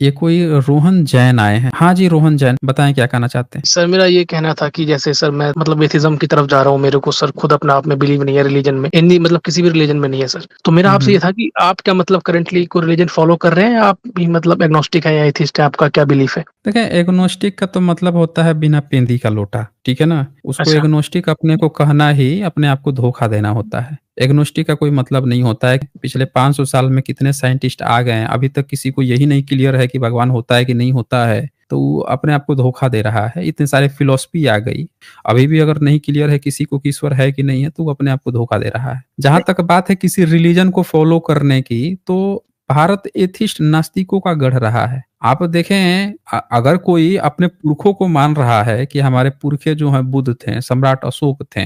ये कोई रोहन जैन आए हैं। हाँ जी, रोहन जैन, बताएँ क्या कहना चाहते हैं? सर मेरा ये कहना था कि जैसे सर मैं मतलब एथिज़्म की तरफ जा रहा हूँ, मेरे को सर खुद अपने आप में बिलीव नहीं है रिलीजन में, एनी मतलब किसी भी रिलीजन में नहीं है सर। तो मेरा हुँ, आपसे ये हुँ। था कि आप क्या मतलब करंटली कोई रिलीजन फॉलो कर रहे हैं या आप भी मतलब एग्नोस्टिक हैं या एथिस्ट हैं, आपका क्या बिलीफ है? देखिए, एग्नोस्टिक का तो मतलब होता है बिना पेंदी का लोटा, ठीक है ना? उसको अच्छा, एग्नोस्टिक अपने को कहना ही अपने आप को धोखा देना होता है। एग्नोस्टिक का कोई मतलब नहीं होता है। पिछले 500 साल में कितने साइंटिस्ट आ गए हैं, अभी तक किसी को यही नहीं क्लियर है कि भगवान होता है कि नहीं होता है, तो वो अपने आप को धोखा दे रहा है। इतने सारे फिलॉसफी आ गई, अभी भी अगर नहीं क्लियर है किसी को कि ईश्वर है कि नहीं है, तो वो अपने आप को धोखा दे रहा है। जहाँ तक बात है किसी रिलीजन को फॉलो करने की, तो भारत एथिस्ट नास्तिकों का गढ़ रहा है। आप देखें अगर कोई अपने पुरखों को मान रहा है कि हमारे पुरखे जो हैं बुद्ध थे, सम्राट अशोक थे,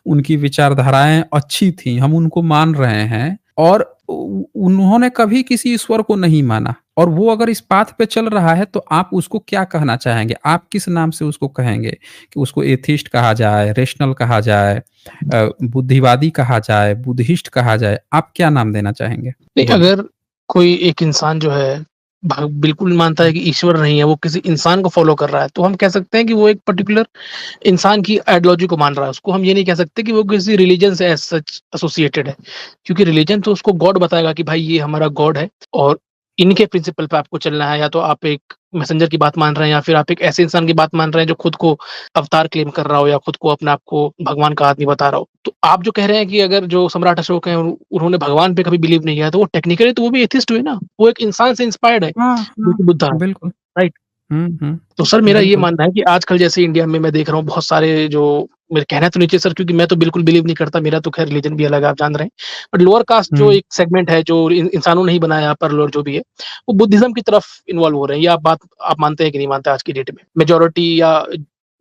उनकी विचारधाराएँ अच्छी थीं, हम उनको मान रहे हैं और उन्होंने कभी किसी ईश्वर को नहीं माना और वो अगर इस पाथ पे चल रहा है तो आप उसको क्या कहना चाहेंगे? आप किस नाम से उसको कहेंगे? कि उसको एथिस्ट कहा जाए, रेशनल कहा जाए, बुद्धिवादी कहा जाए, बुद्धिस्ट कहा जाए, आप क्या नाम देना चाहेंगे? नहीं बोलिए। अगर कोई एक इंसान जो है बिल्कुल मानता है कि ईश्वर नहीं है, वो किसी इंसान को फॉलो कर रहा है, तो हम कह सकते हैं कि वो एक पर्टिकुलर इंसान की आइडियोलॉजी को मान रहा है। उसको हम ये नहीं कह सकते कि वो किसी रिलीजन से एज़ सच एसोसिएटेड है। क्योंकि रिलीजन तो उसको गॉड बताएगा कि भाई ये हमारा गॉड है और इनके प्रिंसिपल पे आपको चलना है, या तो आप एक मैसेंजर की बात मान रहे हैं या फिर आप एक ऐसे इंसान की बात मान रहे हैं जो खुद को अवतार क्लेम कर रहा हो या खुद को अपने आप को भगवान का आदमी बता रहा हो। तो आप जो कह रहे हैं कि अगर जो सम्राट अशोक हैं उन्होंने भगवान पे कभी बिलीव नहीं किया, तो वो टेक्निकली तो वो भी एथिस्ट हुए ना। वो एक इंसान से इंस्पायर्ड है, हाँ, जो हाँ, कि बुद्धा है, बिल्कुल। राइट? हुँ, हुँ, तो सर मेरा ये बिल्कुल। मानना है कि आजकल जैसे इंडिया में मैं देख रहा हूँ बहुत सारे जो मेरे कहना तो नहीं चाहिए सर, क्योंकि मैं तो बिल्कुल बिलीव नहीं करता, मेरा तो खैर रिलीजन भी अलग है, आप जान रहे हैं। बट लोअर कास्ट जो हुँ। एक सेगमेंट है जो इंसानों ने ही बनाया, अपर लोअर जो भी है, वो बुद्धिज्म की तरफ इन्वॉल्व हो रहे हैं। ये आप मानते हैं कि नहीं मानते आज की डेट में? मेजॉरिटी या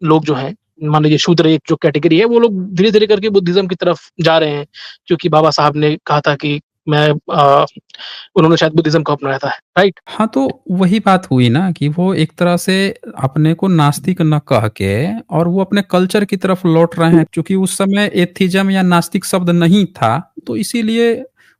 लोग जो हैं, मान लीजिए शूद्र एक जो कैटेगरी है, वो लोग धीरे-धीरे करके बुद्धिज्म की तरफ जा रहे हैं, क्योंकि बाबा साहब ने कहा था कि मैं उन्होंने शायद बुद्धिज्म को अपनाया था, राइट? हाँ, तो वही बात हुई ना कि वो एक तरह से अपने को नास्तिक न कह के और वो अपने कल्चर की तरफ लौट रहे हैं। चूँकि उस समय एथिज़्म या नास्तिक शब्द नहीं था, तो इसीलिए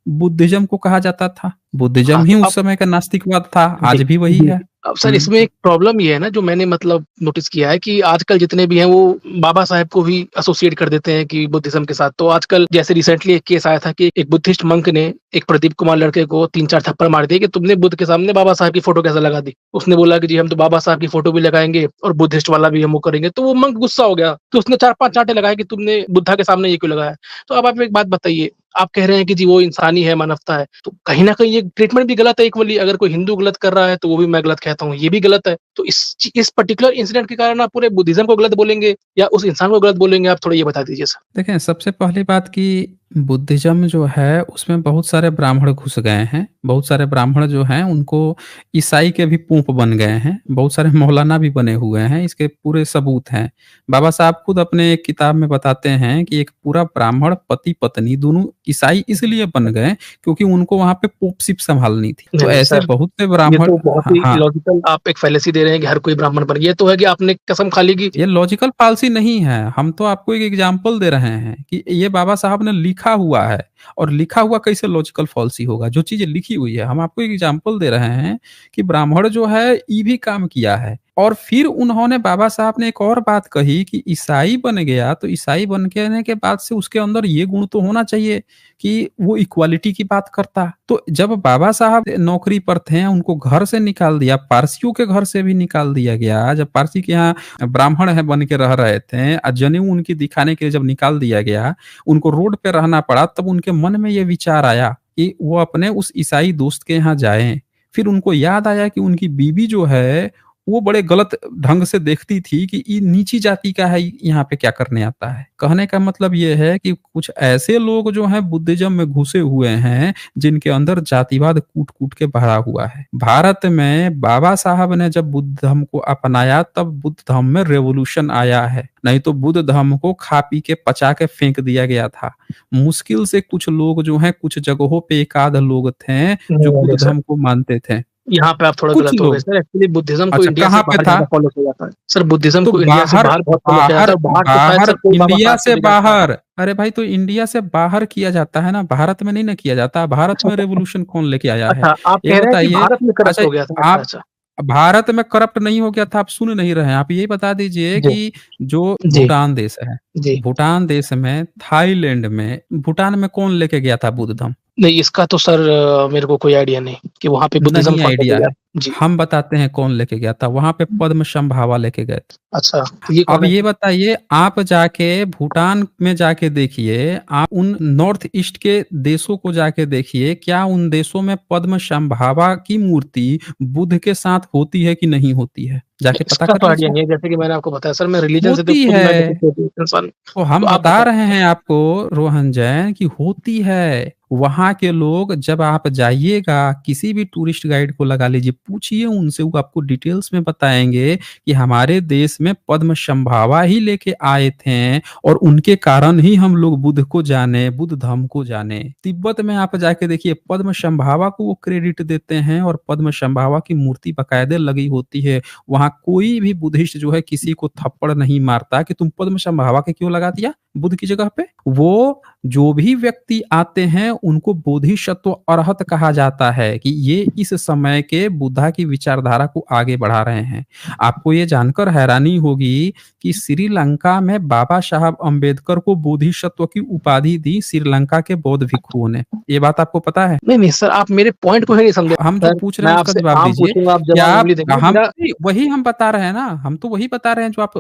बुद्धिज़्म को कहा जाता था। हाँ, बुद्धिज़्म ही तो अब उस समय का नास्तिकवाद था, जी, आज भी वही जी। है। अब सर हुँ, इसमें एक प्रॉब्लम ये है ना, जो मैंने मतलब नोटिस किया है कि आजकल जितने भी हैं वो बाबा साहेब को भी एसोसिएट कर देते हैं कि बुद्धिज़्म के साथ। तो आजकल जैसे रिसेंटली एक केस आया था कि एक बुद्धिस्ट मंक ने एक प्रदीप कुमार लड़के को 3-4 थप्पड़ मार दिए कि तुमने बुद्ध के सामने बाबा साहब की फोटो कैसे लगा दी? उसने बोला कि जी हम तो बाबा साहब की फोटो भी लगाएँगे और बुद्धिस्ट वाला भी हम वो करेंगे। तो वो मंक गुस्सा हो गया। तो उसने 4-5 चाँटे लगाए कि तुमने बुद्धा के सामने ये क्यों लगाया? तो अब आप एक बात बताइए, आप कह रहे हैं कि जी वो इंसानी है, मानवता है, तो कहीं न कहीं ये ट्रीटमेंट भी गलत है इक्वली। अगर कोई हिंदू गलत कर रहा है, तो वो भी मैं गलत कहता हूँ, ये भी गलत है। तो इस पर्टिकुलर इंसिडेंट के कारण आप पूरे बुद्धिज़्म को गलत बोलेंगे या उस इंसान को गलत बोलेंगे? आप थोड़ा ये बता दीजिए सर। देखें, सबसे पहली बात कि बुद्धिज़्म जो है, उसमें बहुत सारे ब्राह्मण घुस गए हैं। बहुत सारे ब्राह्मण जो हैं, उनको ईसाई के भी पोप बन गए हैं। बहुत सारे मौलाना भी बने हुए हैं, इसके पूरे सबूत हैं। बाबा साहब खुद अपने एक किताब में बताते हैं कि एक पूरा ब्राह्मण पति-पत्नी दोनों ईसाई इसलिए बन गए, क्योंकि उनको वहाँ पे पोपशिप सँभालनी थी। नहीं, तो नहीं ऐसे सर, बहुत से ये ब्राह्मण तो बहुत हाँ, ही हाँ। इलॉजिकल आप एक फैलेसी दे रहे हैं कि हर कोई ब्राह्मण बन गया। ये तो है कि आपने कसम खा ली कि ये लॉजिकल फालसी नहीं है। हम तो आपको एक एग्जांपल दे रहे हैं कि ये बाबा साहब ने लिखा हुआ है और लिखा हुआ कैसे लॉजिकल फालसी होगा? जो चीज़ें लिखी हुई है, हम आपको एक एग्जांपल दे रहे हैं कि ब्राह्मण जो है ये भी काम किया है। और फिर उन्होंने बाबा साहब ने एक और बात कही कि ईसाई बन गया, तो ईसाई बन के आने के बाद से उसके अंदर ये गुण तो होना चाहिए कि वो इक्वालिटी की बात करता। तो जब बाबा साहब नौकरी पर थे, उनको घर से निकाल दिया, पारसियों के घर से भी निकाल दिया गया। जब पारसी के यहाँ ब्राह्मण है बन के रह रहे थे, जनेऊ उनकी दिखाने के लिए जब निकाल दिया गया, उनको रोड पे रहना पड़ा, तब उनके मन में ये विचार आया कि वो अपने उस ईसाई दोस्त के यहाँ जाएँ। फिर उनको याद आया कि उनकी बीवी जो है, वो बड़े गलत ढंग से देखती थी कि ये नीची जाति का है, यहाँ पे क्या करने आता है। कहने का मतलब ये है कि कुछ ऐसे लोग जो हैं बुद्धिज़्म में घुसे हुए हैं, जिनके अंदर जातिवाद कूट-कूट के भरा हुआ है। भारत में बाबा साहब ने जब बुद्ध धर्म को अपनाया, तब बुद्ध धर्म में रेवोल्यूशन आया है। नहीं तो बुद्ध धर्म को खा पी के पचा के फेंक दिया गया था। मुश्किल से कुछ लोग जो हैं, कुछ जगहों पे एक आध लोग थे, जो नहीं, बुद्ध नहीं सर, धर्म को मानते थे। यहाँ पे आप थोड़ा कुछ गलत हो गए लोग। सर। एक्चुअली बुद्धिज़्म को अच्छा, इंडिया से कहाँ पे बाहर था? ज़्यादा फॉलो किया जाता है। सर बुद्धिज़्म तो को इंडिया से बाहर बाहर बहुत फॉलो किया बाहर जाता है। बाहर तो शायद बाहर सर कोई बाबा इंडिया साहब के से बिना था। बाहर। अरे भाई, तो इंडिया से बाहर किया जाता है ना, भारत में नहीं ना किया जाता। भारत अच्छा, में रेवोल्यूशन कौन लेके आया है? अच्छा, आप ये कह रहे हैं कि बताइए। भारत में करप्ट अच्छा, हो गया था। अच्छा, आप अच्छा। भारत में करप्ट नहीं हो गया था, आप सुन नहीं रहे हैं। आप यही बता दीजिए जी, कि जो जी, भूटान देश है, जी। भूटान देश में, थाईलैंड में, भूटान में कौन लेके गया था बुद्ध धम्म? नहीं, इसका तो सर मेरे को कोई आइडिया नहीं कि वहाँ पे बुद्धिज़्म नहीं कौन लेके आइडिया गया। है। जी। हम बताते हैं कौन लेके गया था, वहाँ पे पद्मसंभावा लेके गए थे। अच्छा, तो ये अब कौन है? ये बताइए, आप जाके भूटान में जाके देखिए, आप उन नॉर्थ ईस्ट के देशों को जाके देखिए, क्या उन देशों में पद्मसंभावा की मूर्ति बुद्ध के साथ होती है कि नहीं होती है? जाके पता इसका कर तो आइडिया लीजिए। नहीं है, जैसे कि मैंने आपको बताया सर, मैं रिलीजन से तो होती खुद मैं है। डेडिकेटेड इंसान हूँ। तो तो हम आप बता रहे बताइए। हैं आपको रोहन जैन कि होती है। वहाँ के लोग जब आप जाइएगा, किसी भी टूरिस्ट गाइड को लगा लीजिए, पूछिए उनसे, वो आपको डिटेल्स में बताएँगे कि हमारे देश में पद्मसंभावा ही लेके आए थे और उनके कारण ही हम लोग बुद्ध को जाने, बुद्ध धम्म को जाने। तिब्बत में आप जाके देखिए, पद्मसंभावा को वो क्रेडिट देते हैं और पद्मसंभावा की मूर्ति बाकायदे लगी होती है। वहाँ कोई भी बुद्धिस्ट जो है किसी को थप्पड़ नहीं मारता कि तुम पद्मसंभावा के क्यों लगा दिया बुद्ध की जगह पे। वो जो भी व्यक्ति आते हैं उनको बोधिसत्व अरहत कहा जाता है कि ये इस समय के बुद्धा की विचारधारा को आगे बढ़ा रहे हैं। आपको ये जानकर हैरानी होगी कि श्रीलंका में बाबा साहब अम्बेडकर को बोधिसत्व की उपाधि दी श्रीलंका के बौद्ध भिक्षुओं ने। ये बात आपको पता है? नहीं, नहीं सर, आप मेरे पॉइंट को ही नहीं समझे। हम जो सर, पूछ रहे मैं हैं उसका आपसे जवाब आम दीजिए। पूछूँगा, आप क्या जवाब आप उँगली देंगे। हम मेरा नहीं, वही हम बता रहे हैं ना, हम तो वही बता रहे हैं जो आप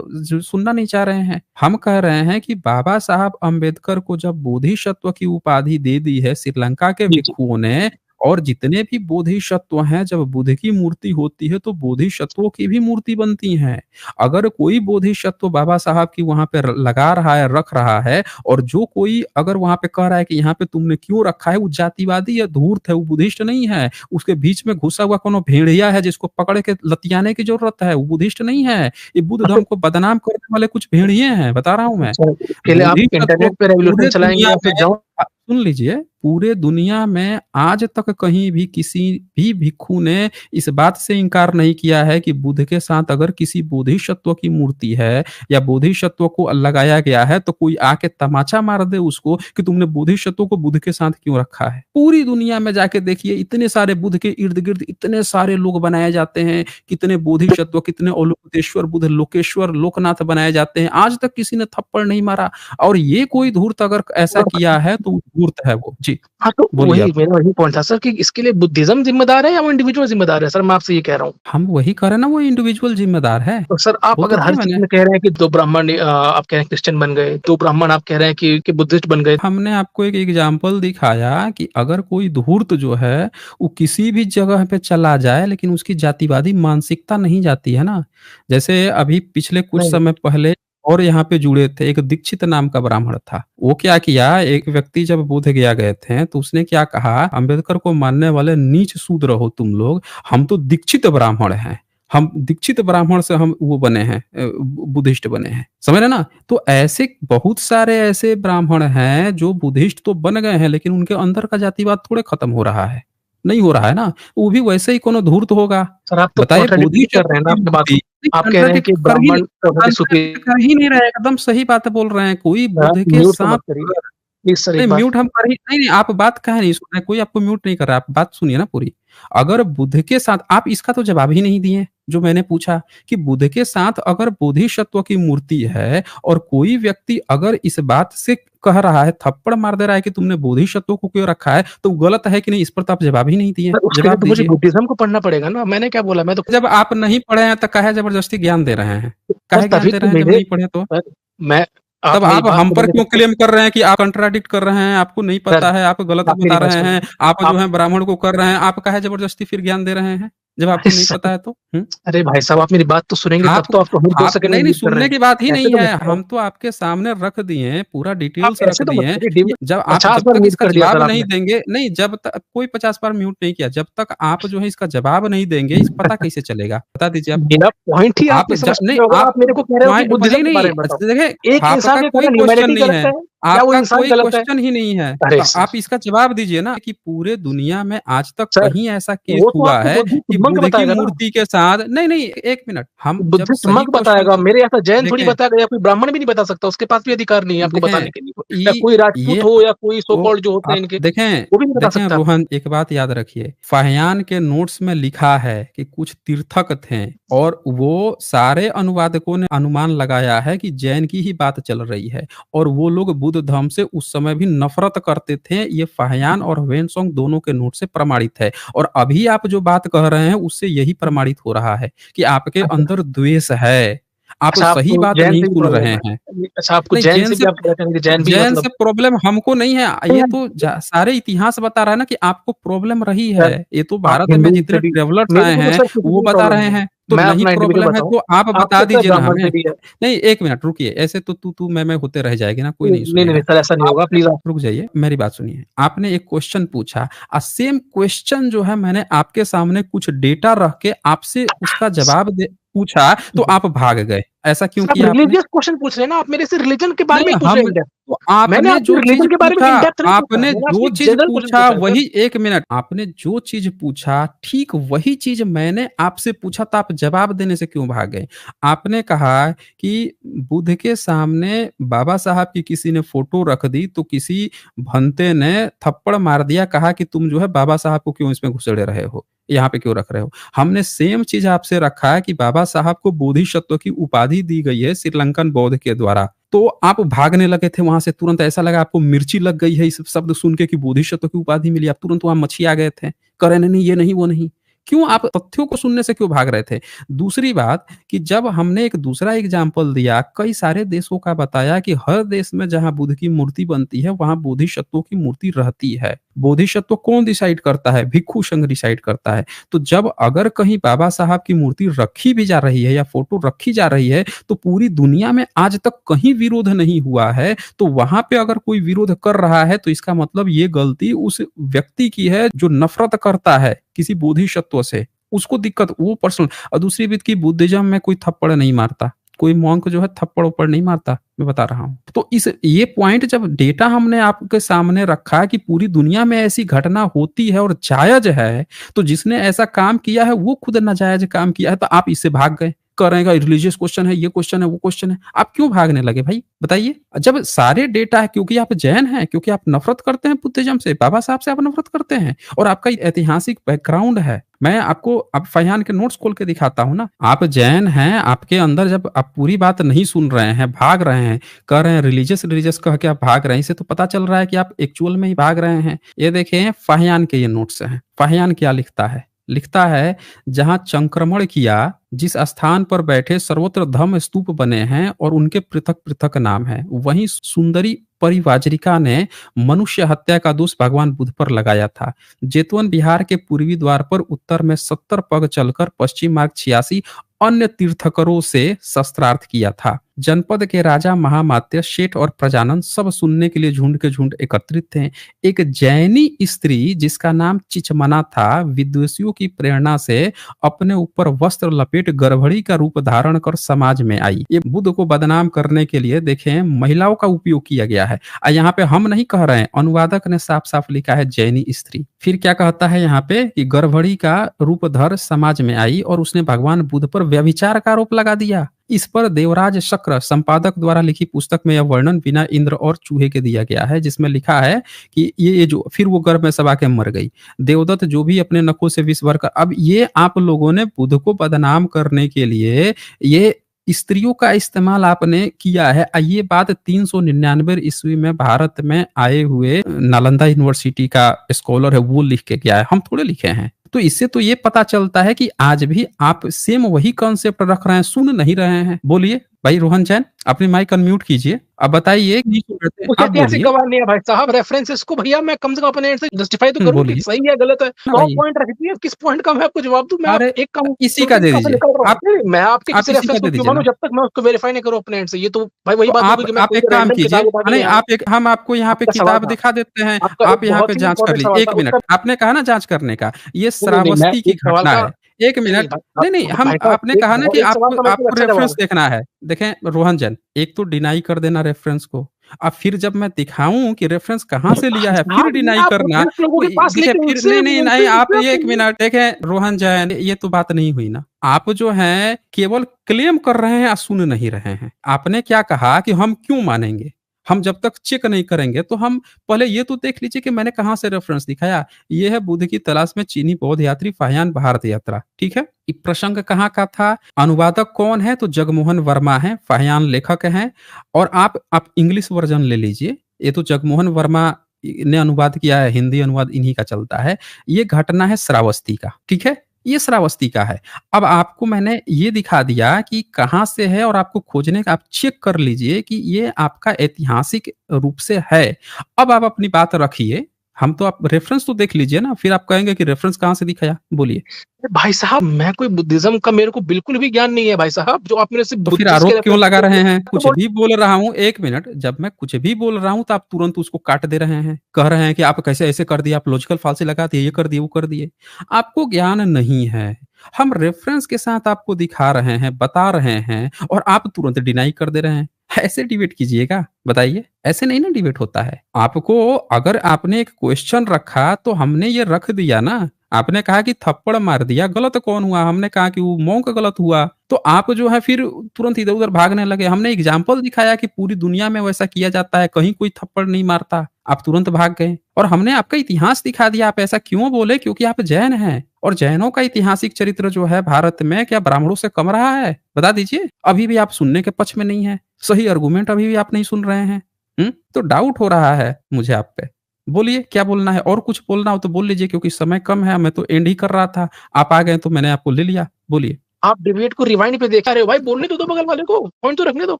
सुनना नहीं चाह रहे हैं। हम कह रहे हैं कि बाबा साहब अम्बेडकर को जब बोधिसत्व की उपाधि दे दी है श्रीलंका के जी, जी। भिक्षुओं ने, और जितने भी बोधिसत्व हैं, जब बुद्ध की मूर्ति होती है तो बोधिसत्वों की भी मूर्ति बनती है। अगर कोई बोधिसत्व बाबा साहब की वहां पे लगा रहा है, रख रहा है, और जो कोई अगर वहां पे कह रहा है कि यहाँ पे तुमने क्यों रखा है, वो जातिवादी या धूर्त है, वो बुद्धिस्ट नहीं है। उसके बीच में घुसा हुआ कोनो भेड़िया है जिसको पकड़ के लतियाने की जरूरत है, वो बुद्धिस्ट नहीं है। ये बुद्ध हाँ, धर्म तो को बदनाम करने वाले कुछ भेड़िए हैं, बता रहा हूं मैं। सर, उसके लिए आप बुद्धिसत्व इंटरनेट पे रेवोल्यूशन पूरे चलाएँगे दुनिया या में, फिर जाओ। सुन लीजिए, पूरे दुनिया में आज तक कहीं भी किसी भी भिक्षु ने इस बात से इनकार नहीं किया है कि बुद्ध के साथ अगर किसी बोधिसत्व की मूर्ति है या बोधिसत्व को लगाया गया है तो कोई आके तमाचा मार दे उसको कि तुमने बोधिसत्व को बुद्ध के साथ क्यों रखा है। पूरी दुनिया में जाके देखिए, इतने सारे बुद्ध के इर्द गिर्द इतने सारे लोग बनाए जाते हैं, कितने बोधिसत्व, कितने अवलोकितेश्वर बुद्ध, लोकेश्वर, लोकनाथ बनाए जाते हैं, आज तक किसी ने थप्पड़ नहीं मारा। और ये कोई धूर्त अगर ऐसा किया है तो धूर्त है वो। जी, हाँ, तो बोलिए वही आप। मेरा वही पॉइंट था सर कि इसके लिए बुद्धिज़्म ज़िम्मेदार है या वो इंडिविजुअल ज़िम्मेदार है? सर, मैं आपसे ये कह रहा हूँ। हम वही कह रहे हैं ना, वो इंडिविजुअल ज़िम्मेदार है। तो सर, आप बोल तो अगर दिया हर चीज़ मैंने। में कह रहे हैं कि 2 ब्राह्मण आप कह रहे हैं क्रिश्चियन बन गए, 2 ब्राह्मण आप कह रहे हैं कि बुद्धिस्ट बन गए। हमने आपको एक एग्ज़ाम्पल दिखाया कि अगर कोई धूर्त जो है, वो किसी भी जगह पे चला जाए लेकिन उसकी जातिवादी मानसिकता नहीं जाती है ना। जैसे अभी पिछले कुछ नहीं, समय पहले और यहाँ पे जुड़े थे, एक दीक्षित नाम का ब्राह्मण था। वो क्या किया, एक व्यक्ति जब बोध गया गए थे, तो उसने क्या कहा, अंबेडकर को मानने वाले नीच शूद्र हो तुम लोग, हम तो दीक्षित ब्राह्मण हैं। हम दीक्षित ब्राह्मण से हम वो बने हैं, बुद्धिस्ट बने हैं। समझ रहे ना? तो ऐसे बहुत सारे ऐसे ब्राह्मण हैं जो बुद्धिस्ट तो बन गए हैं लेकिन उनके अंदर का जातिवाद थोड़े खत्म हो रहा है। नहीं हो रहा है ना? वो भी वैसे ही कोनो धूर्त होगा। सर, आप तो बताइए, कॉन्ट्राडिक्ट ही कर बोधिसत्व रहे हैं ना की अपनी बात मूर्ति, को। नहीं आप कह रहे हैं कॉन्ट्रडिक्ट कि कर ही नहीं, ब्राह्मण प्रकृति कॉन्ट्रडिक्ट सुपीरियर। कर ही नहीं रहे, एकदम सही बात बोल रहे हैं। कोई सर, आप बुद्ध के म्यूट तो साथ मत करिए। अगर, प्लीज़ सर, नहीं एक बार। म्यूट हम कर ही नहीं, नहीं आप बात काहे नहीं सुन रहे, कोई आपको म्यूट नहीं कर रहा है, आप बात सुनिए ना पूरी। अगर बुद्ध के साथ आप इसका तो जवाब ही नहीं दिए, जो मैंने पूछा कि बुद्ध के साथ अगर बोधिसत्व की मूर्ति है और कोई व्यक्ति अगर इस बात से कह रहा है, थप्पड़ मार दे रहा है कि तुमने बोधिसत्व को क्यों रखा है, तो गलत है कि नहीं, इस पर तो आप जवाब ही नहीं दिए। सर, उसके लिए जवाब तो मुझे दीजिए। बुद्धिज़्म को पढ़ना पड़ेगा ना। मैंने क्या बोला? मैं तो जब आप नहीं पढ़े हैं तो काहे जबरदस्ती ज्ञान दे रहे हैं? सर काहे ज्ञान तभी दे तो रहे हैं जब मेरे नहीं पढ़े तो? सर, मैं तब आप मेरी आप बात हम पर सुनेंगे क्यों तो क्लेम कर रहे हैं कि आप कंट्राडिक्ट कर रहे हैं, आपको नहीं सर, पता है, आप गलत आप बता मेरी बात रहे हैं, सुनिए। आप जो आप है ब्राह्मण को कर रहे हैं, आप काहे ज़बरदस्ती फिर ज्ञान दे रहे हैं, जब अरे आपको नहीं सर, पता है तो? हुँ? अरे भाई साहब, आप मेरी बात तो सुनेंगे तब आप तो आपको हम 2 आप सेकंड में नहीं, नहीं म्यूट कर रहे सुनने हैं। की बात ही ऐसे नहीं तो है, मत करो। हम तो आपके सामने रख दिए हैं, पूरा आप डिटेल्स रख ऐसे तो दिए मत हैं करिए। कि जब आप, 50 जब बार तक म्यूट इसका कर दिया जवाब सर नहीं आपने। देंगे, नहीं जब तक कोई 50 बार म्यूट नहीं किया, जब तक आप जो है इसका जवाब नहीं देंगे, इस पता कैसे चलेगा? बता दीजिए आप। मेरा पॉइंट ही आप आप नहीं ज समझ पा नहीं रहे हो। अगर आप आप मेरे को कह रहे हो कि पॉइंट बुद्धिज़्म नहीं, के बारे नहीं में बताओ। देखिए, एक इंसान आपका जो कह कोई रहा है क्वेश्चन ह्यूमैनिटी नहीं गलत है। है। क्या वो आपका इंसान कोई गलत है? क्वेश्चन ही नहीं है। अरे तो आप सर! इसका जवाब दीजिए ना कि पूरे दुनिया में आज तक सर, कहीं ऐसा केस वो तो हुआ आपको है बुद्धिस्ट कि मंक बुद्ध की बताएगा ना। मूर्ति के साथ नहीं, 1 मिनट, हम जब बुद्धिस्ट सही मंक क्वेश्चन बताएगा, क मेरे यहाँ जैन थोड़ी देखें बताएगा, या कोई ब्राह्मण भी नहीं बता सकता, उसके पास भी अधिकार नहीं है आपको देखें, बताने के लिए। या ये कोई राजपूत ये हो या कोई सो तो कॉल्ड जो होते हैं आप इनके, देखें वो भी नहीं बता देखें सकता आपको। रोहन, एक बात याद रखिए, फाहियान के नोट्स में लिखा है कि कुछ तीर्थक थे और वो सारे अनुवादकों ने अनुमान लगाया है कि जैन की ही बात चल रही है और वो लोग बुद्ध धर्म से उस समय भी नफरत करते थे। ये फाहियान और ह्वेनसोंग दोनों के नोट से प्रमाणित है और अभी आप जो बात कह रहे हैं उससे यही प्रमाणित हो रहा है कि आपके अच्छा, अंदर द्वेष है, आप अच्छा सही आपको बात जैन नहीं से भी सुन रहे प्रॉब्लम हैं। है। अच्छा, आपको नहीं, जैन से भी आप कहना चाहेंगे कि जैन भी जैन से मतलब प्रॉब्लम हमको नहीं है। ये तो सारे इतिहास बता रहा है ना कि आपको प्रॉब्लम रही है। सर, ये तो आप भारत में हिंदू से जितने भी, ट्रेवलर्स मेरे आए को तो हैं सर किसी वो से भी बता प्रॉब्लम रहे नहीं है। हैं। तो मैं नहीं अपना इंडिविजुअल प्रॉब्लम है बताऊँ, तो आप बता आपको सर दीजिए ना ब्राह्मण से हमें। भी है। नहीं 1 मिनट रुकिए, ऐसे तो तू-तू मैं होते रह जाएगी ना, कोई नहीं नहीं, नहीं, नहीं सुनेगा। सर, ऐसा नहीं होगा, आपने प्लीज़ आप रुक जाइए, मेरी बात सुनिए। आपने एक क्वेश्चन पूछा, सेम क्वेश्चन जो है मैंने आपके सामने कुछ डेटा रख के आपसे उसका जवाब दे पूछा तो आप भाग गए। ऐसा क्यों आप किया आपने? रिलीजियस क्वेश्चन पूछ रहे हैं ना, आप मेरे से रिलीजन के बारे में नहीं, ही पूछ रहे हम हैं इन-डेप्थ। तो मैंने आपने आपसे जो चीज़ रिलीजन के बारे में पूछा इन-डेप्थ नहीं पूछा, आपने मैंने जो आपसे एक चीज़ जनरल क्वेश्चन पूछा पूछा है सर। वही 1 मिनट, आपने जो चीज़ पूछा ठीक वही चीज़ मैंने आपसे पूछा तो आप जवाब देने से क्यों भाग गए? आपने कहा कि बुद्ध के सामने बाबा साहब की किसी ने फ़ोटो रख दी तो किसी भंते ने थप्पड़ मार दिया, कहा कि तुम जो है बाबा साहब को क्यों इसमें घुसेड़ रहे हो? यहाँ पे क्यों रख रहे हो? हमने सेम चीज़ आपसे रखा है कि बाबा साहब को बोधिसत्व की उपाधि दी गई है श्रीलंकन बौद्ध के द्वारा। तो आप भागने लगे थे वहाँ से, तुरंत ऐसा लगा आपको मिर्ची लग गई है इस शब्द सुन के कि बोधिसत्व की उपाधि मिली, आप तुरंत वहाँ मछिया गए थे। कह रहे नहीं, ये नहीं, वो नहीं। क्यों आप तथ्यों को सुनने से क्यों भाग रहे थे? दूसरी बात कि जब हमने एक दूसरा एग्ज़ाम्पल दिया, कई सारे देशों का बताया कि हर देश में जहाँ बुद्ध की मूर्ति बनती है, वहाँ बोधिसत्वों की मूर्ति रहती है। बोधिसत्व कौन डिसाइड करता है? भिक्षु संघ डिसाइड करता है। तो जब अगर कहीं बाबा साहब की मूर्ति रखी भी जा रही है या फ़ोटो रखी जा रही है, तो पूरी दुनिया में आज तक कहीं विरोध नहीं हुआ है। तो वहाँ पे अगर कोई विरोध कर रहा है, तो इसका मतलब ये गलती उस व्यक्ति की है जो नफ़रत करता है किसी बोधिसत्व से। उसको दिक्कत वो पर्सनल। और दूसरी बात कि बुद्धिज़्म में कोई थप्पड़ नहीं मारता। कोई मॉन्क जो है थप्पड़-वप्पड़ नहीं मारता, मैं बता रहा हूँ। तो इस ये पॉइंट जब डेटा हमने आपके सामने रखा कि पूरी दुनिया में ऐसी घटना होती है और जायज़ है, तो जिसने ऐसा काम किया है वो खुद नाजायज़ काम किया है, तो आप इससे भाग गए। कह रहे हैं कि रिलीजियस क्वेश्चन है, ये क्वेश्चन है, वो क्वेश्चन है। आप क्यों भागने लगे भाई? बताइए। जब सारे डेटा है, क्योंकि आप जैन हैं, क्योंकि आप नफ़रत करते हैं बुद्धिज़्म से, बाबा साहब से आप नफ़रत करते हैं और आपका ऐतिहासिक बैकग्राउंड है। मैं आपको अब फाहियान के नोट्स खोल के दिखाता हूँ ना। आप जैन हैं, आपके अंदर जब आप पूरी बात नहीं सुन रहे हैं, भाग रहे हैं, कह रहे हैं रिलीजियस रिलीजियस कह के आप भाग रहे हैं, इससे तो पता चल रहा है कि आप एक्चुअल में ही भाग रहे हैं। ये देखिए फाहियान के ये नोट्स हैं। फाहियान क्या लिखता है? लिखता है जहाँ चंक्रमण किया, जिस स्थान पर बैठे सर्वत्र धम्म स्तूप बने हैं और उनके पृथक-पृथक नाम हैं, वहीं सुंदरी परिव्राजिका ने मनुष्य हत्या का दोष भगवान बुद्ध पर लगाया था। जेतवन बिहार के पूर्वी द्वार पर उत्तर में 70 पग चलकर पश्चिम मार्ग 86 अन्य तीर्थकरों से शस्त्रार्थ किया था। जनपद के राजा महामात्य शेठ और प्रजानन सब सुनने के लिए झुंड के झुंड एकत्रित थे। एक जैनी स्त्री जिसका नाम चिचमना था, विद्वेषियों की प्रेरणा से अपने ऊपर वस्त्र लपेट गर्भणी का रूप धारण कर समाज में आई। ये बुद्ध को बदनाम करने के लिए देखें महिलाओं का उपयोग किया गया है। यहाँ पे हम नहीं कह रहे हैं, अनुवादक ने साफ साफ लिखा है जैनी स्त्री। फिर क्या कहता है यहाँ पे कि गर्भणी का रूप धर समाज में आई और उसने भगवान बुद्ध पर व्यभिचार का आरोप लगा दिया। इस पर देवराज शक्र संपादक द्वारा लिखी पुस्तक में यह वर्णन बिना इंद्र और चूहे के दिया गया है, जिसमें लिखा है कि ये जो फिर वो गर्भ में सवा के मर गई। देवदत्त जो भी अपने नखों से विष भर कर, अब ये आप लोगों ने बुद्ध को बदनाम करने के लिए ये स्त्रियों का इस्तेमाल आपने किया है। ये बात 399 ईस्वी में भारत में आए हुए नालंदा यूनिवर्सिटी का स्कॉलर है वो लिख के गया है, हम थोड़े लिखे हैं। तो इससे तो ये पता चलता है कि आज भी आप सेम वही कॉन्सेप्ट रख रहे हैं, सुन नहीं रहे हैं। बोलिए भाई रोहन जैन, अपनी माइक अनम्यूट कीजिए। अब बताइए नहीं सुन रहे थे, कुछ आप ऐतिहासिक बोलिए। गवाह नहीं है भाई साहब, रेफरेंसेस को भैया मैं कम से कम अपने एंड से जस्टिफाई तो करूँ कि बोलिए सही है गलत है। ना 100 भाई। पॉइंट रख दिए, किस पॉइंट का मैं आपको जवाब दूँ? मैं आप अरे एक काम इसी का दे कहाँ से दीजिए निकल रहा हूँ? आप नहीं, मैं आपके आप किसी इसी का रेफरेंस को दे क्यों दीजिए मानूँ ना। जब तक मैं उसको वेरीफाई नहीं करूँ अपने एंड से। ये तो भाई वही तो बात होगी कि मैं आप कोई एक काम रैंडम कीजिए, किताब उठा के नहीं ले आऊँ। आप एक हम आपको यहाँ पे आपका सवाल किताब था, दिखा देते हैं, आपका एक आप यहाँ पे बहुत ही जाँच कर इम्पोर्टेंट लीजिए। सवाल 1 था, मिनट, उसका आपने कहा ना जाँच करने का, ये नहीं, मैं श्रावस्ती की एक सवाल घटना का है। 1 नहीं, मिनट, नहीं, हम भाई साहब आपने कहा ना कि एक सवाल आपको का मेरे को आपको अच्छा रेफ़रेंस जवाब है। देखना है। देखें रोहन जैन, एक तो डिनाई कर देना रेफ़रेंस को अब फिर जब मैं दिखाऊँ कि रेफ़रेंस कहाँ से लिया भाई है, फिर साहब ये डिनाई आप करना, बुद्धिस्ट लोगों तो के पास देखिए लेकिन फिर उनसे नहीं, नहीं, उनसे आप उनसे ये आप 1 मिनट देखें रोहन जैन, ये तो बात नहीं हुई ना। आप जो हैं केवल क्लेम कर रहे हैं, सुन नहीं रहे हैं। आपने क्या कहा कि हम क्यों मानेंगे? हम जब तक चेक नहीं करेंगे, तो हम पहले ये तो देख लीजिए कि मैंने कहाँ से रेफ़रेंस दिखाया। ये है बुद्ध की तलाश में चीनी बौद्ध यात्री फाहियान भारत यात्रा, ठीक है? ये प्रसंग कहाँ का था? अनुवादक कौन है? तो जगमोहन वर्मा हैं, फाहियान लेखक हैं और आप इंग्लिश वर्ज़न ले लीजिए। ये तो जगमोहन वर्मा ने अनुवाद किया है, हिंदी अनुवाद इन्हीं का चलता है। ये घटना है श्रावस्ती का, ठीक है? ये श्रावस्ती का है। अब आपको मैंने ये दिखा दिया कि कहाँ से है और आपको खोजने का आप चेक कर लीजिए कि ये आपका ऐतिहासिक रूप से है। अब आप अपनी बात रखिए, हम तो आप रेफ़रेंस तो देख लीजिए ना, फिर आप कहेंगे कि रेफ़रेंस कहाँ से दिखाया? बोलिए। भाई साहब मैं कोई बुद्धिज़्म का मेरे को बिल्कुल भी ज्ञान नहीं है भाई साहब, जो आप मेरे से तो फिर बुद्धिस्ट के आरोप क्यों रेफरेंस लगा ले रहे लिए। हैं? तो कुछ भी बोल रहा हूँ 1 मिनट, जब मैं कुछ भी बोल रहा हूँ तो आप तुरंत उसको काट दे रहे हैं। कह रहे हैं कि आप कैसे ऐसे कर दिए, आप लॉजिकल फालसी लगा दिए, ये कर दिए, वो कर दिए। आपको ज्ञान नहीं है। हम रेफ़रेंस के साथ आपको दिखा रहे हैं, बता रहे हैं और आप तुरंत डिनाई कर दे रहे हैं। ऐसे डिबेट कीजिएगा? बताइए, ऐसे नहीं ना डिबेट होता है। आपको अगर आपने एक क्वेश्चन रखा तो हमने ये रख दिया ना। आपने कहा कि थप्पड़ मार दिया, गलत कौन हुआ? हमने कहा कि वो मॉन्क गलत हुआ। तो आप जो है फिर तुरंत इधर-उधर भागने लगे। हमने एग्ज़ाम्पल दिखाया कि पूरी दुनिया में वैसा किया जाता है, कहीं कोई थप्पड़ नहीं मारता। आप तुरंत भाग गए और हमने आपका इतिहास दिखा दिया। आप ऐसा क्यों बोले? क्योंकि आप जैन हैं और जैनों का ऐतिहासिक चरित्र जो है भारत में क्या ब्राह्मणों से कम रहा है? बता दीजिए। अभी भी आप सुनने के पक्ष में नहीं हैं। सही आर्गुमेंट अभी भी आप नहीं सुन रहे हैं। तो डाउट हो रहा है मुझे आप पे। बोलिए क्या बोलना है? और कुछ बोलना हो तो बोल लीजिए क्योंकि समय कम है, मैं तो एंड ही कर रहा था। आप आ गए तो मैंने आपको ले लिया। बोलिए। आप डिबेट को रिवाइंड पे देखा रहे हो भाई, बोलने तो दो बगल वाले को, पॉइंट तो रखने दो।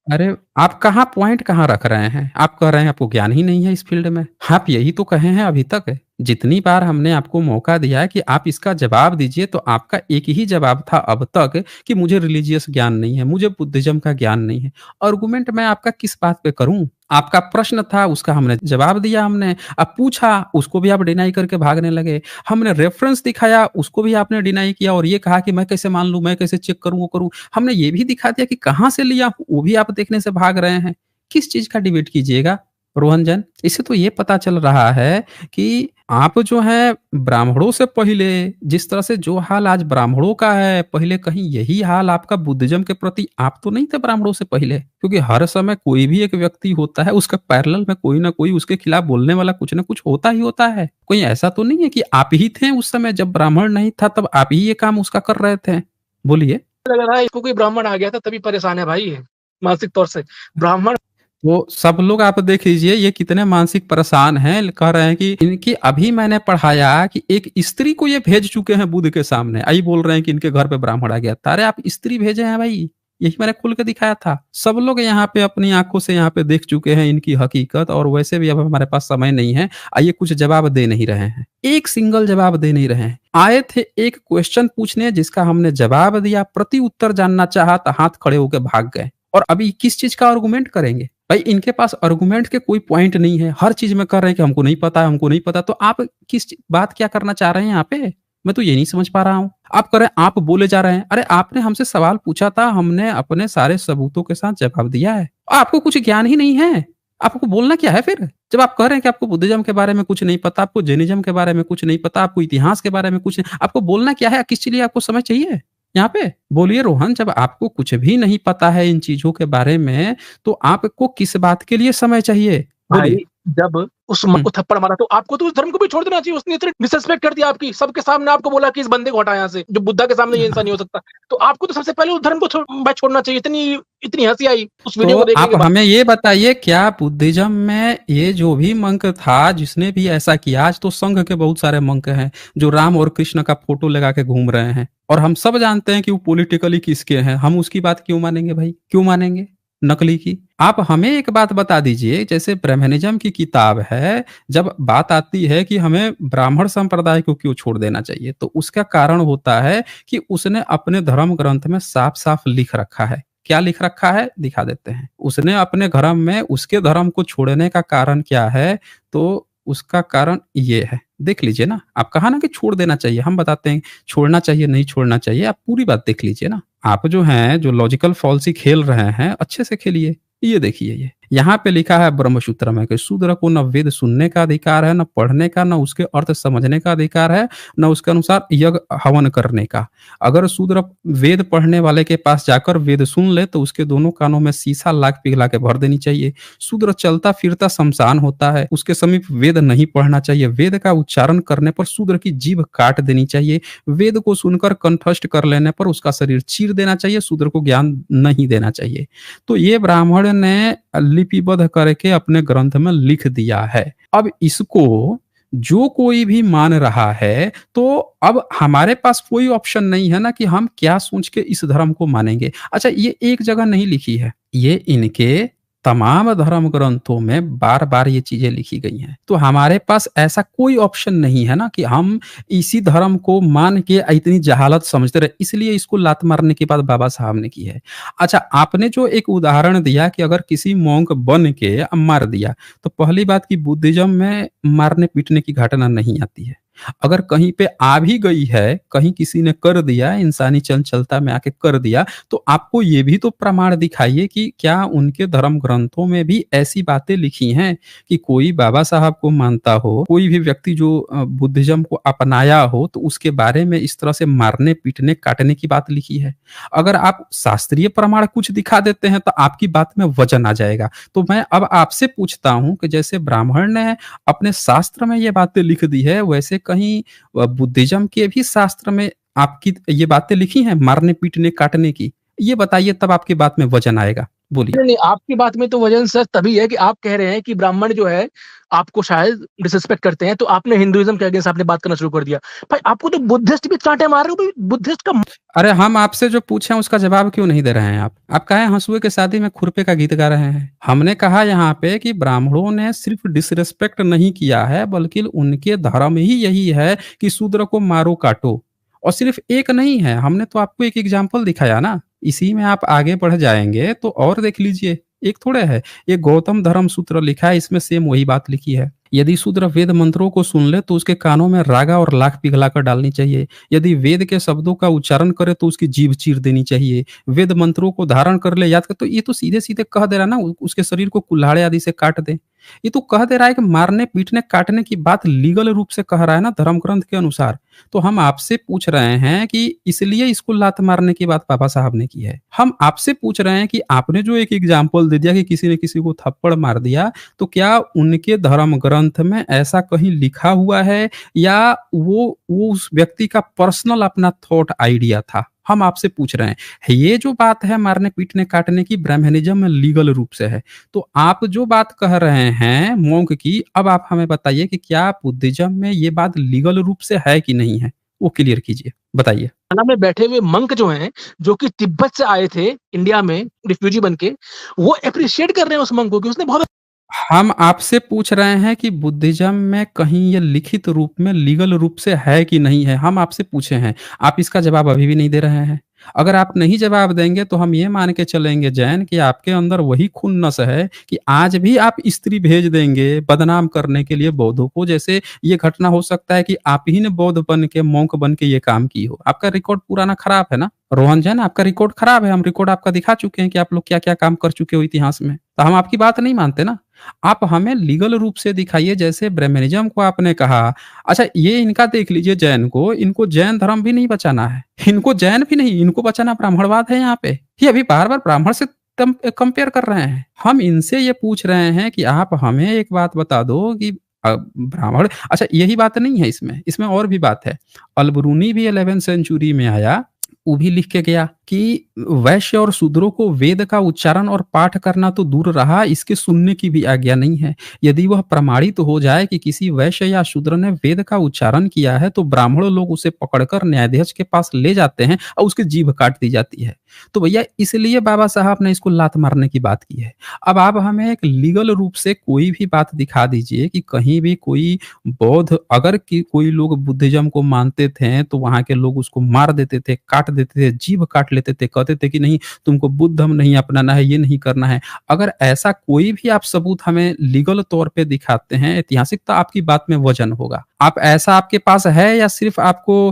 अरे! आप कहाँ पॉइंट कहाँ रख रहे हैं? आप कह रहे हैं आपको ज्ञान ही नहीं है इस फ़ील्ड में। आप यही तो कहे हैं अभी तक। जितनी बार हमने आपको मौका दिया है कि आप इसका जवाब दीजिए तो आपका एक ही जवाब था अब तक कि मुझे रिलिजियस ज्ञान नहीं है, मुझे बुद्धिज़्म का ज्ञान नहीं है। आर्गुमेंट मैं आपका किस बात पे करूँ? आपका प्रश्न था उसका हमने जवाब दिया हमने। अब पूछा उसको भी आप डिनाई करके भागने लगे। हमने रेफ़रेंस दिखाया उसको भी आपने डिनाई किया और ये कहा कि मैं कैसे मान लूँ, मैं कैसे चेक करूँ, वो करूँ। हमने ये भी दिखा दिया कि कहाँ से लिया हूँ, वो भी आप देखने से भाग रहे हैं। किस चीज़ का डिबेट कीजिएगा रोहन जैन? इससे तो ये पता चल रहा है कि आप जो हैं ब्राह्मणों से पहले जिस तरह से जो हाल आज ब्राह्मणों का है, पहले कहीं यही हाल आपका बुद्धिज़्म के प्रति आप तो नहीं थे ब्राह्मणों से पहले? क्योंकि हर समय कोई भी एक व्यक्ति होता है, उसका पैरेलल में कोई ना कोई उसके खिलाफ बोलने वाला कुछ ना कुछ होता ही होता है। कोई ऐसा तो नहीं है कि आप ही थे उस समय जब ब्राह्मण नहीं था तब आप ही ये काम उसका कर रहे थे? बोलिए। लग रहा है इसको कोई ब्राह्मण आ गया था तभी परेशान है भाई ये, मानसिक तौर से। ब्राह्मण वो सब लोग आप देख लीजिए ये कितने मानसिक परेशान हैं, कह रहे हैं कि इनकी अभी मैंने पढ़ाया कि एक स्त्री को ये भेज चुके हैं बुद्ध के सामने। आई बोल रहे हैं कि इनके घर पे ब्राह्मण आ गया था। अरे आप स्त्री भेजे हैं भाई, यही मैंने खुल के दिखाया था। सब लोग यहाँ पे अपनी आँखों से यहाँ पे देख चुके हैं इनकी हकीकत और वैसे भी अब हमारे पास समय नहीं है। आइए कुछ जवाब दे नहीं रहे हैं। एक सिंगल जवाब दे नहीं रहे हैं। आए थे एक क्वेश्चन पूछने जिसका हमने जवाब दिया, प्रति उत्तर जानना चाहा तो हाथ खड़े होके भाग गए। और अभी किस चीज़ का आर्गुमेंट करेंगे? भाई इनके पास आर्गुमेंट के कोई पॉइंट नहीं है। हर चीज़ में कर रहे हैं कि हमको नहीं पता है, हमको नहीं पता। तो आप किस बात क्या करना चाह रहे हैं यहाँ पे? मैं तो ये नहीं समझ पा रहा हूँ। आप कह रहे हैं आप बोले जा रहे हैं। अरे आपने हमसे सवाल पूछा था, हमने अपने सारे सबूतों के साथ जवाब दिया है। आपको कुछ ज्ञान ही नहीं है। आपको बोलना क्या है फिर? जब आप कह रहे हैं कि आपको बुद्धिज़्म के बारे में कुछ नहीं पता, आपको जैनिज़्म के बारे में कुछ नहीं पता, आपको इतिहास के बारे में कुछ नहीं आपको बोलना क्या है? किस लिए आपको समय चाहिए? यहाँ पे? बोलिए रोहन जब आपको कुछ भी नहीं पता है इन चीज़ों के बारे में, तो आपको किस बात के लिए समय चाहिए? भाई बोलिए। जब उस म हुँ। को थप्पड़ मारा तो आपको तो उस धर्म को भी छोड़ देना चाहिए। उसने इतनी डिसरिस्पेक्ट कर दिया आपकी, सबके सामने आपको बोला कि इस बंदे को हटा यहाँ से, जो बुद्धा के सामने ये इंसान नहीं हो सकता। तो आपको तो सबसे पहले उस धर्म को भाई छोड़ना चाहिए। इतनी इतनी हँसी आई उस वीडियो तो को देखने आप के बाद। हमें ये बताइए क्या बुद्धिज़्म में ये जो भी मंक था, जिसने भी ऐसा किया आज तो संघ के बहुत सारे मंक हैं, जो राम और कृष्ण का फ़ोटो लगा के घूम रहे हैं। और हम सब जानते हैं कि वो पॉलिटिकली किसके हैं। हम उसकी बात क्यों मानेंगे भाई? क्यों मानेंगे? नकली की। आप हमें एक बात बता दीजिए जैसे ब्रह्मनिज़्म की किताब है, जब बात आती है कि हमें ब्राह्मण संप्रदाय को क्यों छोड़ देना चाहिए, तो उसका कारण होता है कि उसने अपने धर्म ग्रंथ में साफ-साफ लिख रखा है। क्या लिख रखा है? दिखा देते हैं। उसने अपने धर्म में उसके धर्म को छोड़ने का कारण क्या है? तो उसका कारण ये है। देख लीजिए ना, आप कहा ना कि छोड़ देना चाहिए, हम बताते हैं छोड़ना चाहिए, नहीं छोड़ना चाहिए, आप पूरी बात देख लीजिए ना। आप जो हैं, जो लॉजिकल फॉल्सी खेल रहे हैं, अच्छे से खेलिए। ये देखिए ये, यहाँ पे लिखा है ब्रह्मसूत्र में कि शूद्र को न वेद सुनने का अधिकार है, न पढ़ने का, न उसके अर्थ समझने का अधिकार है, न उसके अनुसार यज्ञ हवन करने का। अगर शूद्र वेद पढ़ने वाले के पास जाकर वेद सुन ले तो उसके दोनों कानों में शीशा लाख पिघला के भर देनी चाहिए। शूद्र चलता फिरता शमशान होता है, उसके समीप वेद नहीं पढ़ना चाहिए। वेद का उच्चारण करने पर शूद्र की जीभ काट देनी चाहिए। वेद को सुनकर कंठस्थ कर लेने पर उसका शरीर चीर देना चाहिए। शूद्र को ज्ञान नहीं देना चाहिए। तो ये ब्राह्मण ने लिपिबद्ध करके अपने ग्रंथ में लिख दिया है। अब इसको जो कोई भी मान रहा है, तो अब हमारे पास कोई ऑप्शन नहीं है ना कि हम क्या सोच के इस धर्म को मानेंगे। अच्छा, ये एक जगह नहीं लिखी है, ये इनके तमाम धर्म ग्रंथों में बार-बार ये चीज़ें लिखी गई हैं। तो हमारे पास ऐसा कोई ऑप्शन नहीं है ना कि हम इसी धर्म को मान के इतनी जहालत समझते रहे, इसलिए इसको लात मारने की बात बाबा साहब ने की है। अच्छा, आपने जो एक उदाहरण दिया कि अगर किसी मॉन्क बन के मार दिया, तो पहली बात कि बुद्धिज़्म में मारने-पीटने की घटना नहीं आती है। अगर कहीं पे आ भी गई है, कहीं किसी ने कर दिया, इंसानी चंचलता में आके कर दिया, तो आपको ये भी तो प्रमाण दिखाइए कि क्या उनके धर्म ग्रंथों में भी ऐसी बातें लिखी हैं कि कोई बाबा साहब को मानता हो, कोई भी व्यक्ति जो बुद्धिज़्म को अपनाया हो, तो उसके बारे में इस तरह से मारने, पीटने, काटने की बात लिखी है। अगर आप शास्त्रीय प्रमाण कुछ दिखा देते हैं, तो आपकी बात में वजन आ जाएगा। तो मैं अब आपसे पूछता हूँ कि जैसे ब्राह्मण ने अपने शास्त्र में ये बातें लिख दी है, वैसे कहीं बुद्धिज़्म के भी शास्त्र में आपकी ये बातें लिखी हैं मारने, पीटने, काटने की? ये बताइए, तब आपकी बात में वज़न आएगा। बोलिए। नहीं, नहीं, आपकी बात में तो वजन सर तभी है कि आप कह रहे हैं कि ब्राह्मण जो है, आपको शायद डिसरिस्पेक्ट करते हैं, तो आपने हिंदुइज़्म के अगेंस्ट आपने बात करना शुरू कर दिया। भाई आपको तो बुद्धिस्ट भी चाँटे मार रहे हो, भाई बुद्धिस्ट का अरे हम आपसे जो पूछे हैं उसका जवाब क्यों नहीं दे रहे हैं आप? आप काहे हँसुए की शादी में खुरपे का गीत गा रहे हैं? हमने कहा यहाँ पे कि ब्राह्मणों ने सिर्फ डिसरिस्पेक्ट नहीं किया है, बल्कि उनके धर्म ही यही है कि शूद्र को मारो, काटो। और सिर्फ एक नहीं है, हमने तो आपको एक एग्ज़ाम्पल दिखाया ना। इसी में आप आगे बढ़ जाएँगे तो और देख लीजिए, एक थोड़े है, ये गौतम धर्म सूत्र लिखा है, इसमें सेम वही बात लिखी है। यदि शूद्र वेद मंत्रों को सुन ले तो उसके कानों में रागा और लाख पिघलाकर डालनी चाहिए। यदि वेद के शब्दों का उच्चारण करे तो उसकी जीभ चीर देनी चाहिए। वेद मंत्रों को धारण कर ले, याद कर, तो ये तो सीधे-सीधे कह दे रहा है ना, उसके शरीर को कुल्हाड़े आदि से काट दे। ये तो कह दे रहा है कि मारने, पीटने, काटने की बात लीगल रूप से कह रहा है ना धर्म ग्रंथ के अनुसार। तो हम आपसे पूछ रहे हैं कि इसलिए इसको लात मारने की बात बाबा साहब ने की है। हम आपसे पूछ रहे हैं कि आपने जो एक एग्ज़ाम्पल दे दिया कि किसी ने किसी को थप्पड़ मार दिया, तो क्या उनके धर्म ग्रंथ में ऐसा कहीं लिखा हुआ है या वो उस व्यक्ति का पर्सनल अपना थॉट आइडिया था? हम आपसे पूछ रहे हैं। ये जो बात है मारने, पीटने, काटने की, ब्राह्मणिज़्म में लीगल रूप से है। तो आप जो बात कह रहे हैं मॉन्क की, अब आप हमें बताइए कि क्या बुद्धिज़्म में ये बात लीगल रूप से है कि नहीं है? वो क्लियर कीजिए, बताइए। खाना में बैठे हुए मंक जो हैं, जो कि तिब्बत से आए थे इंडिया में रिफ्यूजी बन के, वो एप्रिशिएट कर रहे हैं उस मंक को कि उसने बहुत हम आपसे पूछ रहे हैं कि बुद्धिज़्म में कहीं ये लिखित रूप में लीगल रूप से है कि नहीं है? हम आपसे पूछे हैं। आप इसका जवाब अभी भी नहीं दे रहे हैं। अगर आप नहीं जवाब देंगे तो हम ये मान के चलेंगे जैन कि आपके अंदर वही खुन्नस है कि आज भी आप स्त्री भेज देंगे बदनाम करने के लिए बौद्धों को। जैसे ये घटना हो सकता है कि आप ही ने बौद्ध बन के, मॉन्क बन के ये काम की हो। आपका रिकॉर्ड पुराना खराब है ना? रोहन जैन, आपका रिकॉर्ड खराब है। हम रिकॉर्ड आपका दिखा चुके हैं कि आप लोग क्या-क्या काम कर चुके हो इतिहास में। तो हम आपकी बात नहीं मानते ना। आप हमें लीगल रूप से दिखाइए, जैसे ब्राह्मणिज़्म को आपने कहा। अच्छा, ये इनका देख लीजिए जैन को, इनको जैन धर्म भी नहीं बचाना है। इनको जैन भी नहीं, इनको बचाना ब्राह्मणवाद है यहाँ पे। ये अभी बार-बार ब्राह्मण से कंपेयर कर रहे हैं। हम इनसे ये पूछ रहे हैं कि आप हमें एक बात बता दो कि ब्राह्मण, अच्छा यही बात नहीं है इसमें, इसमें और भी बात है। अल-बरूनी भी 11वीं सेंचुरी में आया, वो भी लिख के गया कि वैश्य और शूद्रों को वेद का उच्चारण और पाठ करना तो दूर रहा, इसके सुनने की भी आज्ञा नहीं है। यदि वह प्रमाणित हो जाए कि किसी वैश्य या शूद्र ने वेद का उच्चारण किया है, तो ब्राह्मण लोग उसे पकड़कर न्यायाधीश के पास ले जाते हैं और उसकी जीभ काट दी जाती है। तो भैया इसलिए बाबा साहब ने इसको लात मारने की बात की है। अब आप हमें एक लीगल रूप से कोई भी बात दिखा दीजिए कि कहीं भी कोई बौद्ध, अगर कोई लोग बुद्धिज्म को मानते थे तो वहाँ के लोग उसको मार देते थे, काट देते थे, जीभ काट लेते थे, कहते थे कि नहीं तुमको बुद्ध धर्म नहीं अपनाना है, ये नहीं करना है। अगर ऐसा कोई भी आप सबूत हमें लीगल तौर पे दिखाते हैं, ऐतिहासिक, तो आपकी बात में वज़न होगा। आप ऐसा आपके पास है या सिर्फ़ आपको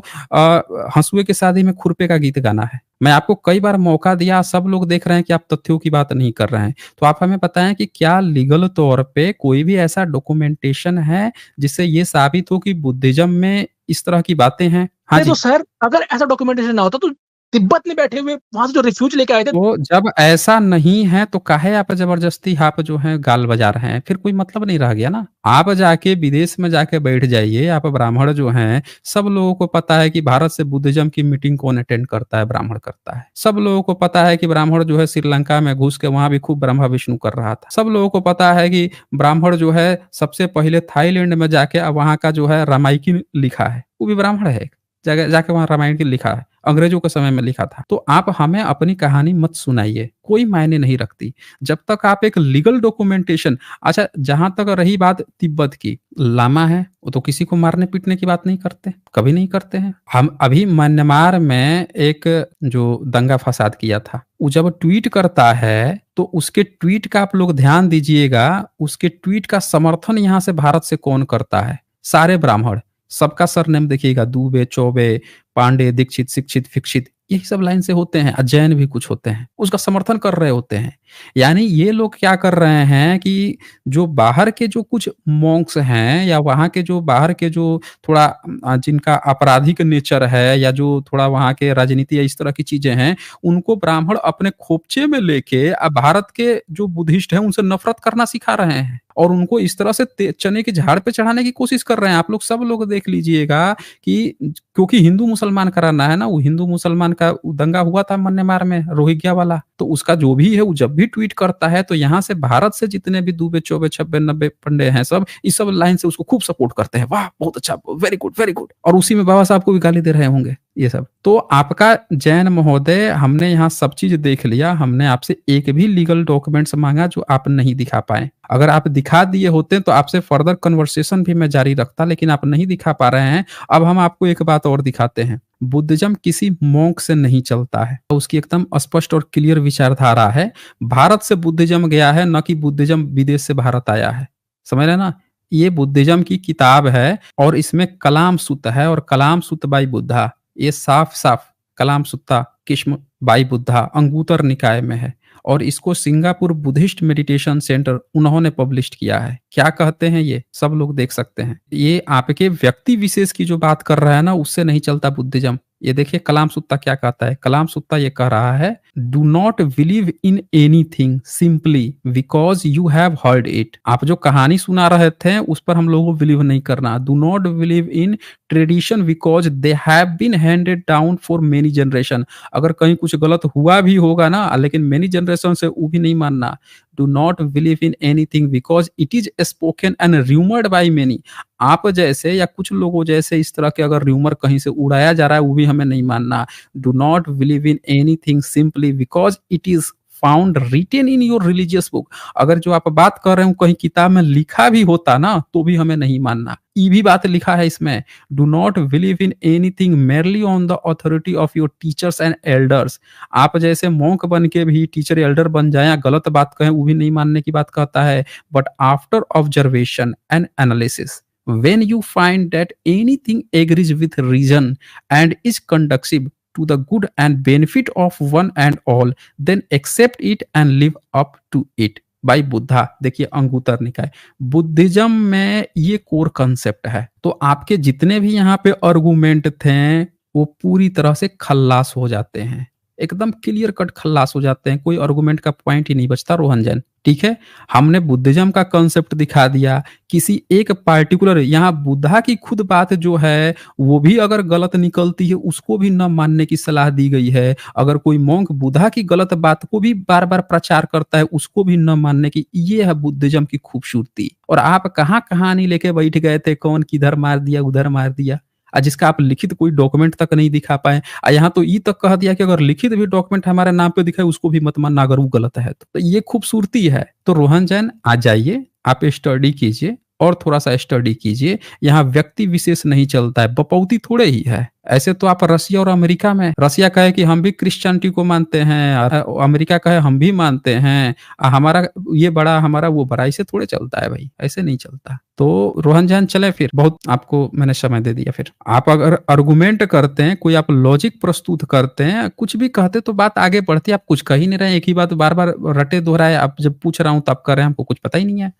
हँसुए की शादी में खुरपे का गीत गाना है? मैं आपको कई बार मौका दिया, सब लोग देख रहे हैं कि आप तथ्यों की बात नहीं कर रहे हैं। तो आप हमें बताएँ कि क्या लीगल तौर पे कोई भी ऐसा डॉक्यूमेंटेशन है, जिससे ये साबित हो कि बुद्धिज़्म में इस तरह की बातें हैं? हाँ नहीं तो जी। सर, अगर ऐसा डॉक्यूमेंटेशन ना होता तो तिब्बत में बैठे हुए वहाँ से जो रिफ्यूज लेके आए थे। तो जब ऐसा नहीं है तो काहे आप ज़बरदस्ती आप जो है गाल बजा रहे हैं? फिर कोई मतलब नहीं रह गया ना। आप जाके विदेश में जाके बैठ जाइए, आप ब्राह्मण जो हैं, सब लोगों को पता है कि भारत से बुद्धिज़्म की मीटिंग कौन अटेंड करता है? ब्राह्मण करता है। सब लोगों को पता है कि ब्राह्मण जो है श्रीलंका में घुस के वहाँ भी खूब ब्रह्मा विष्णु कर रहा था। सब लोगों को पता है कि ब्राह्मण जो है सबसे पहले थाईलैंड में जाके वहाँ का जो है रामायिकी लिखा है, वो भी ब्राह्मण है। जगह जाके वहाँ रामायण की लिखा है, अंग्रेजों के समय में लिखा था। तो आप हमें अपनी कहानी मत सुनाइए, कोई मायने नहीं रखती। जब तक आप एक लीगल डॉक्यूमेंटेशन, अच्छा जहाँ तक रही बात तिब्बत की, लामा है, वो तो किसी को मारने-पीटने की बात नहीं करते, कभी नहीं करते हैं। हम अभी म्यांमार में एक जो दंगा-फ़साद किया था, वो जब ट्वीट करता है, तो उसके ट्वीट का आप लोग ध्यान दीजिएगा, उसके ट्वीट का समर्थन यहाँ से भारत से कौन करता है? सारे ब्राह्मण। सबका सरनेम देखिएगा, दूबे, चौबे, पांडे, दीक्षित, शिक्षित, फिक्षित, यही सब लाइन से होते हैं। जैन भी कुछ होते हैं, उसका समर्थन कर रहे होते हैं। यानी ये लोग क्या कर रहे हैं कि जो बाहर के जो कुछ मॉन्क्स हैं या वहाँ के जो बाहर के जो थोड़ा जिनका आपराधिक नेचर है या जो थोड़ा वहाँ के राजनीति या इस तरह की चीज़ें हैं, उनको ब्राह्मण अपने खोपचे में लेके भारत के जो बुद्धिस्ट हैं, उनसे नफ़रत करना सिखा रहे हैं और उनको इस तरह से चने के झाड़ पे चढ़ाने की कोशिश कर रहे हैं। आप लोग सब लोग देख लीजिएगा कि क्योंकि हिंदू-मुसलमान कराना है ना, वो हिंदू-मुसलमान का दंगा हुआ था म्यांमार में, रोहिंग्या वाला। तो उसका जो भी है, वो जब भी ट्वीट करता है, तो यहाँ से भारत से जितने भी दूबे, चौबे, छब्बे, नब्बे पंडे हैं सब, इस सब लाइन से उसको खूब सपोर्ट करते हैं। वाह! बहुत अच्छा, वेरी गुड, वेरी गुड। और उसी में बाबा साहब को भी गाली दे रहे होंगे, ये सब। तो आपका जैन महोदय, हमने यहाँ सब चीज़ देख लिया, हमने आपसे एक भी लीगल डॉक्यूमेंट्स माँगा जो आप नहीं दिखा पाए। अगर आप दिखा दिए होते तो आपसे फर्दर कन्वर्सेशन भी मैं जारी रखता, लेकिन आप नहीं दिखा पा रहे हैं। अब हम आपको एक बात और दिखाते हैं। बुद्धिज़्म किसी मॉन्क से नहीं चलता है। उसकी एकदम स्पष्ट और क्लियर विचारधारा है। भारत से बुद्धिज़्म गया है, ना कि बुद्धिज़्म विदेश से भारत आया है। समझ रहे हैं ना? ये बुद्धिज़्म की किताब है और इसमें कलाम सुत्त है और कलाम सुत्त बाई बुद्धा। ये साफ-साफ कलाम सुत्ता किस्म बाई बुद्धा अंगुत्तर निकाय में है और इसको सिंगापुर बुद्धिस्ट मेडिटेशन सेंटर उन्होंने पब्लिश्ड किया है। क्या कहते हैं ये? सब लोग देख सकते हैं। ये आपके व्यक्ति विशेष की जो बात कर रहा है ना, उससे नहीं चलता बुद्धिज़्म। ये देखिए कलाम सुत्ता क्या कहता है? कलाम सुत्ता ये कह रहा है, do not believe in anything simply because you have heard it. आप जो कहानी सुना रहे थे, उस पर हम लोगों को बिलीव नहीं करना। Do not believe in tradition because they have been handed down for many generation. अगर कहीं कुछ गलत हुआ भी होगा ना, लेकिन मेनी जनरेशन से वो भी नहीं मानना। Do not believe in anything because it is spoken and rumoured by many. आप जैसे या कुछ लोगों जैसे इस तरह के अगर रूमर कहीं से उड़ाया जा रहा है, वो भी हमें नहीं मानना। Do not believe in anything simply because it is found written in your religious book. अगर जो आप बात कर रहे हो कहीं किताब में लिखा भी होता ना, तो भी हमें नहीं मानना। ये भी बात लिखा है इसमें। Do not believe in anything merely on the authority of your teachers and elders. आप जैसे मॉन्क बन के भी टीचर एल्डर बन जाएं या गलत बात कहें, वो भी नहीं मानने की बात कहता है। But after observation and analysis, when you find that anything agrees with reason and is conducive to the good and benefit of one and all, then accept it and live up to it। By Buddha, देखिए अंगुत्तर निकाय। Buddhism में ये core concept है। तो आपके जितने भी यहाँ पे आर्गुमेंट थे, वो पूरी तरह से खल्लास हो जाते हैं। एकदम क्लियर कट खल्लास हो जाते हैं। कोई आर्गुमेंट का पॉइंट ही नहीं बचता रोहन जैन। ठीक है? हमने बुद्धिज्म का कांसेप्ट दिखा दिया। किसी एक पार्टिकुलर, यहाँ बुद्धा की खुद बात जो है, वो भी अगर गलत निकलती है, उसको भी न मानने की सलाह दी गई है। अगर कोई मॉन्क बुद्धा की गलत बात को भी बार-बार प्रचार करता है, उसको भी न मानने की, ये है बुद्धिज्म की खूबसूरती। और आप कहाँ कहानी लेके बैठ गए थे, कौन किधर मार दिया, उधर मार दिया। जिसका आप लिखित कोई डॉक्यूमेंट तक नहीं दिखा पाए। यहाँ तो ये तक कह दिया कि अगर लिखित भी डॉक्यूमेंट हमारे नाम पे दिखाए, उसको भी मत मानना अगर वो गलत है तो ये खूबसूरती है। तो रोहन जैन आ जाइए, आप स्टडी कीजिए और थोड़ा-सा स्टडी कीजिए, यहाँ व्यक्ति विशेष नहीं चलता है, बपौती थोड़े ही है। ऐसे तो आप रसिया और अमेरिका में रसिया कहे कि हम भी क्रिश्चियनिटी को मानते हैं, अमेरिका कहे हम भी मानते हैं, हमारा ये बड़ा, हमारा वो बड़ा, ऐसे थोड़े चलता है भाई, ऐसे नहीं चलता। तो रोहन जान चलें फिर, बहुत आपको मैंने समय दे दिया फिर। आप अगर आर्गुमेंट करते हैं, कोई आप लॉजिक प्रस्तुत करते हैं, कुछ भी कहते तो बात आगे बढ़ती है, आप कुछ कह ही नहीं रहे हैं, एक ही बात बार-बार रटे दोहराए, आप जब पूछ रहा हूँ तो आप कह रहे हैं हमको कुछ पता ही नहीं है।